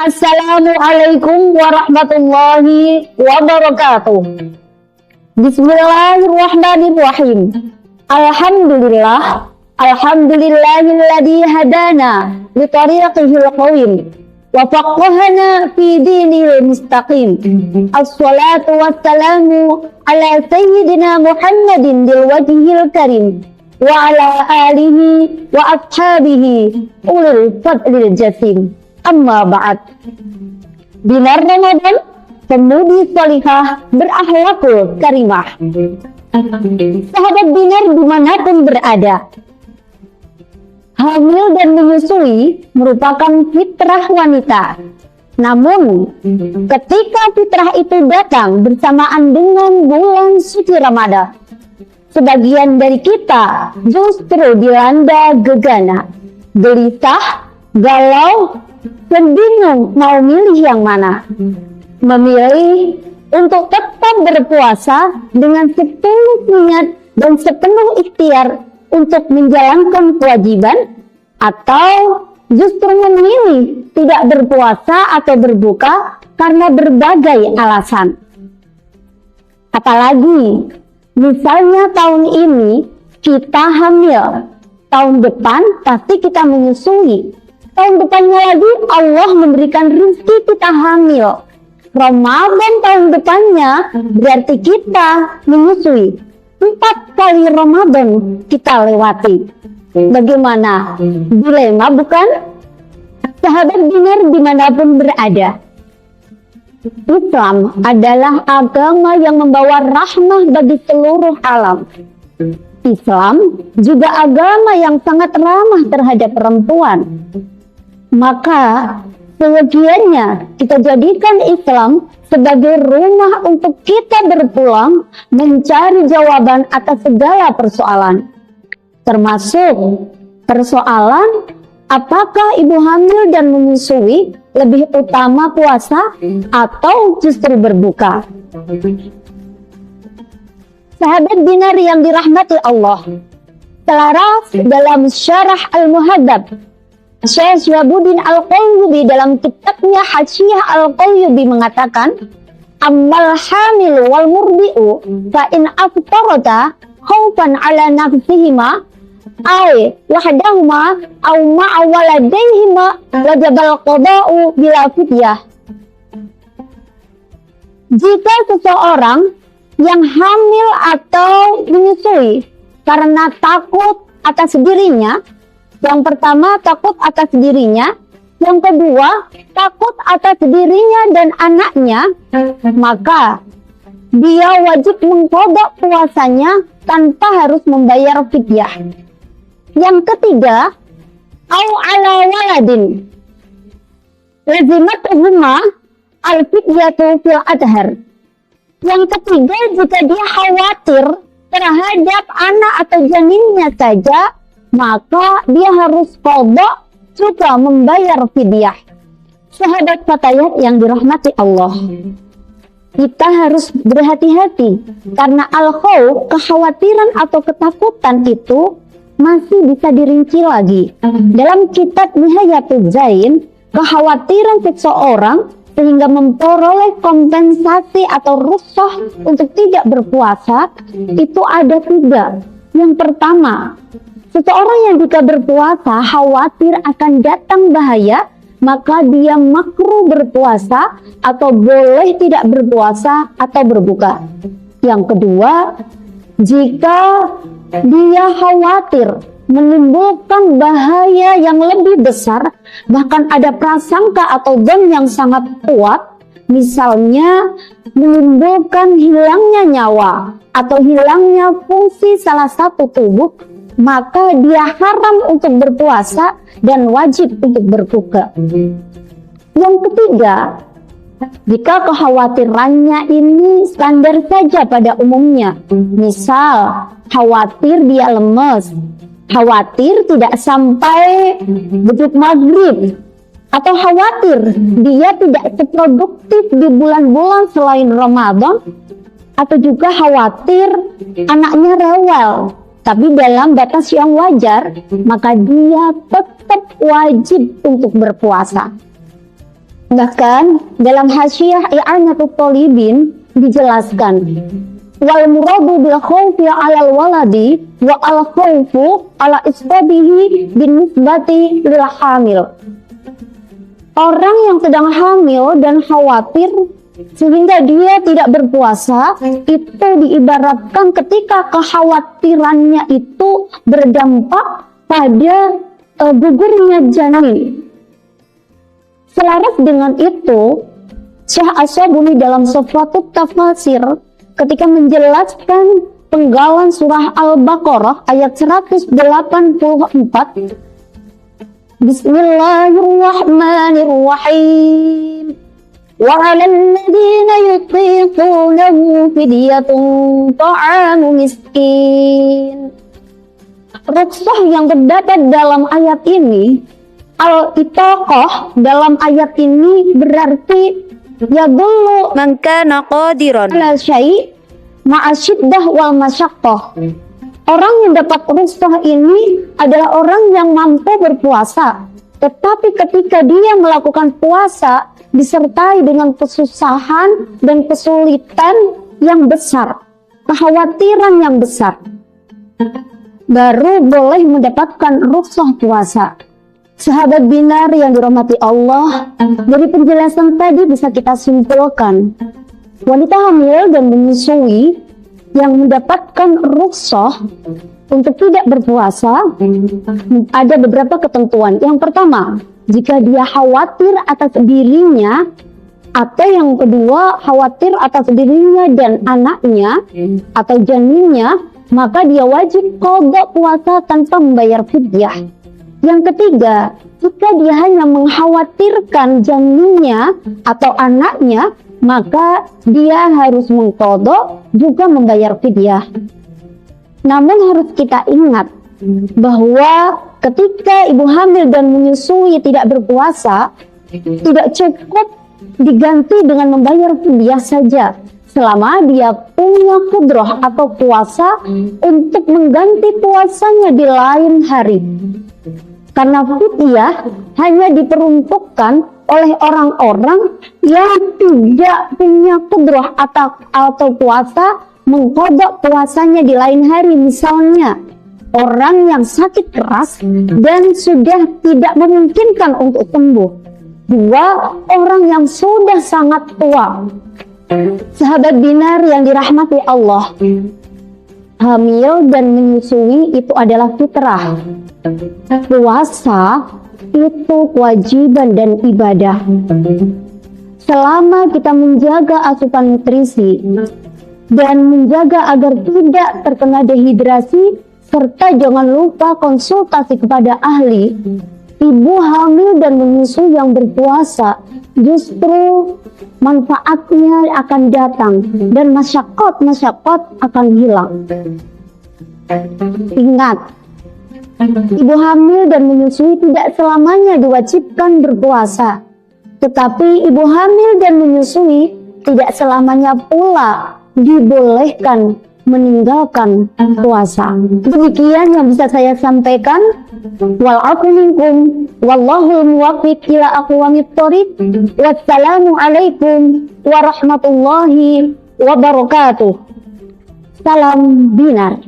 Assalamualaikum warahmatullahi wabarakatuh. Bismillahirrahmanirrahim. Alhamdulillahilladzi hadana li tariqihil qawim wa faqahana fi dinil mustaqim. Assalatu wassalamu ala sayyidina Muhammadin dil wajhil karim wa ala alihi wa ashabihi ulil fadlil jasim. Amma ba'd. Dinar Ramadan, pemudi salihah berakhlakul karimah. Sahabat dinar dimanapun berada, hamil dan menyusui merupakan fitrah wanita. Namun, ketika fitrah itu datang bersamaan dengan bulan suci Ramadan, sebagian dari kita justru dilanda gegana, gelisah, galau, dan bingung mau milih yang mana. Memilih untuk tetap berpuasa dengan sepenuh niat dan sepenuh ikhtiar untuk menjalankan kewajiban, atau justru memilih tidak berpuasa atau berbuka karena berbagai alasan. Apalagi misalnya tahun ini kita hamil, tahun depan pasti kita menyusui, tahun depannya lagi Allah memberikan rezeki kita hamil, Ramadan tahun depannya berarti kita menyusui. 4 kali Ramadan kita lewati. Bagaimana? Dilema bukan? Sahabat dinar dimanapun berada, Islam adalah agama yang membawa rahmah bagi seluruh alam. Islam juga agama yang sangat ramah terhadap perempuan. Maka seyogianya kita jadikan Islam sebagai rumah untuk kita berpulang mencari jawaban atas segala persoalan, termasuk persoalan apakah ibu hamil dan menyusui lebih utama puasa atau justru berbuka. Sahabat dinar yang dirahmati Allah, selaras dalam Syarah Al-Muhadzab, Syekh Syihabuddin Al-Qayyubi dalam kitabnya Hasyiah Al-Qayyubi mengatakan, ammal hamil wal murdi'u fa in aftarata khaufan ala nafsihima ay wahdahuma aw ma'a waladayhima wajabal qada'u bila fidyah. Jika seseorang yang hamil atau menyusui karena takut atas dirinya, yang pertama takut atas dirinya, yang kedua takut atas dirinya dan anaknya, maka dia wajib mengqadha puasanya tanpa harus membayar fidyah. Yang ketiga, au ala waladin lazimatuhuma al-fidyatu fil adhar. Yang ketiga, jika dia khawatir terhadap anak atau janinnya saja, maka dia harus qadha juga membayar fidyah. Sahabat fatayat yang dirahmati Allah, kita harus berhati-hati karena al-khauf, kekhawatiran atau ketakutan itu masih bisa dirinci lagi. Dalam kitab Nihayatul Zain, kekhawatiran seseorang sehingga memperoleh kompensasi atau rukhsah untuk tidak berpuasa itu ada 3. Yang pertama, seseorang yang jika berpuasa khawatir akan datang bahaya, maka dia makruh berpuasa atau boleh tidak berpuasa atau berbuka. Yang kedua, jika dia khawatir menimbulkan bahaya yang lebih besar, bahkan ada prasangka atau dzan yang sangat kuat, misalnya menimbulkan hilangnya nyawa atau hilangnya fungsi salah satu tubuh, maka dia haram untuk berpuasa dan wajib untuk berbuka. Yang ketiga, jika kekhawatirannya ini standar saja pada umumnya, misal khawatir dia lemes, khawatir tidak sampai beduk maghrib, atau khawatir dia tidak seproduktif di bulan-bulan selain Ramadan, atau juga khawatir anaknya rewel tapi dalam batas yang wajar, maka dia tetap wajib untuk berpuasa. Bahkan dalam Hasyiah I'anatut Thalibin dijelaskan, wal muradu bil khawfi 'alal waladi wa al khawfu 'ala isbabihi bin nisbati lil hamil. Orang yang sedang hamil dan khawatir sehingga dia tidak berpuasa, itu diibaratkan ketika kekhawatirannya itu berdampak pada gugurnya janin. Selaras dengan itu, Syekh As-Sabuni dalam Safwatut Tafasir ketika menjelaskan penggalan surah Al-Baqarah ayat 184, Bismillahirrahmanirrahim. Wa 'alal ladzina yutiqunahu fidyatun ta'amu miskin. Rukhsah yang terdapat dalam ayat ini, al-itaqah dalam ayat ini berarti yadullu Man kana qadiran ala syai' ma'asyiddah wal masyaqqah. Orang yang dapat rukhsah ini adalah orang yang mampu berpuasa, tetapi ketika dia melakukan puasa disertai dengan kesusahan dan kesulitan yang besar, kekhawatiran yang besar, baru boleh mendapatkan rukhsah puasa. Sahabat binar yang dirahmati Allah, dari penjelasan tadi bisa kita simpulkan, wanita hamil dan menyusui yang mendapatkan rukhsah untuk tidak berpuasa ada beberapa ketentuan. Yang pertama, jika dia khawatir atas dirinya, atau yang kedua khawatir atas dirinya dan anaknya atau janinnya, maka dia wajib qada puasa tanpa membayar fidyah. Yang ketiga, jika dia hanya mengkhawatirkan janinnya atau anaknya, maka dia harus mengqada juga membayar fidyah. Namun harus kita ingat bahwa ketika ibu hamil dan menyusui tidak berpuasa, tidak cukup diganti dengan membayar fidyah saja, selama dia punya kudrah atau kuasa untuk mengganti puasanya di lain hari. Karena fidyah hanya diperuntukkan oleh orang-orang yang tidak punya kudrah atau kuasa mengqada puasanya di lain hari. Misalnya orang yang sakit keras dan sudah tidak memungkinkan untuk sembuh. Dua, orang yang sudah sangat tua. Sahabat binar yang dirahmati Allah, hamil dan menyusui itu adalah fitrah. Puasa itu kewajiban dan ibadah. Selama kita menjaga asupan nutrisi dan menjaga agar tidak terkena dehidrasi, serta jangan lupa konsultasi kepada ahli, ibu hamil dan menyusui yang berpuasa justru manfaatnya akan datang dan masyaqqat akan hilang. Ingat, ibu hamil dan menyusui tidak selamanya diwajibkan berpuasa, tetapi ibu hamil dan menyusui tidak selamanya pula dibolehkan meninggalkan puasa. Demikian yang bisa saya sampaikan. Wal minkum wallahul muwaffiq ila aqwamit thoriq. Wassalamu alaikum warahmatullahi wabarakatuh. Salam binar.